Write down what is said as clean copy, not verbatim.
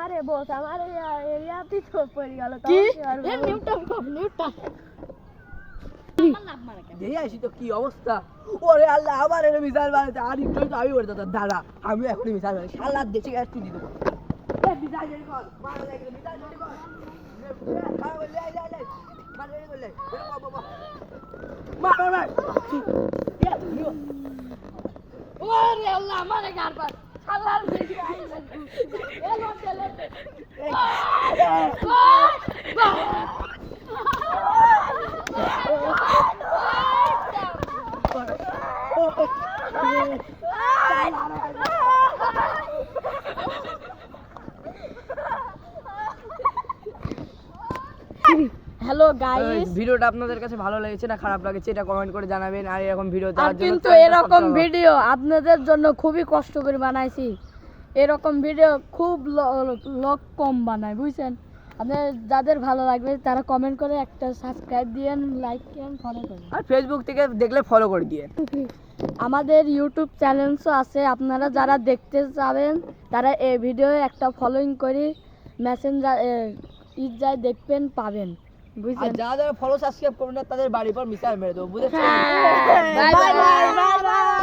আরে বস আমার এরিয়াতে তো পড়ে গেল কি এ নিউটন দেখে আসি তো কি অবস্থা। ওরে আল্লাহ আবার এর মিসাইল মারতে আর একটু তো আমি ওর দাদা আমি এখনই মিসাইল মারি শালা দেশে গ্যাস তুই দিতে এ মিসাইল জেরি কর মার লাগে মিসাইল জেরি কর মার বলে লে মার জেরি বলে মার ওরে আল্লাহ আমারে গার পাস শালার দেখি আইলেন এ লোটে হ্যালো গাইস ভিডিওটা আপনাদের কাছে ভালো লেগেছে না খারাপ লাগেছে এটা কমেন্ট করে জানাবেন। আর এরকম ভিডিও আর দেওয়ার জন্য কিন্তু এরকম ভিডিও আপনাদের জন্য খুবই কষ্ট করে বানাইছি। এরকম ভিডিও খুব লোক কম বানায় বুঝছেন। আপনাদের যাদের ভালো লাগবে তারা কমেন্ট করে একটা সাবস্ক্রাইব দিয়েন, লাইক দিয়েন, ফলো করুন। আর ফেসবুক থেকে দেখলে ফলো করে দিয়ে। আমাদের ইউটিউব চ্যানেলসও আছে, আপনারা যারা দেখতে যাবেন তারা এই ভিডিও একটা ফলোইং করে মেসেঞ্জার যায় দেখবেন পাবেন আর বুঝছেন। যারা যারা ফলো সাবস্ক্রাইব করবেন না তাদের বাড়ির পর মিসাইল মেরে দেবো বুঝেছেন। Bye bye bye bye.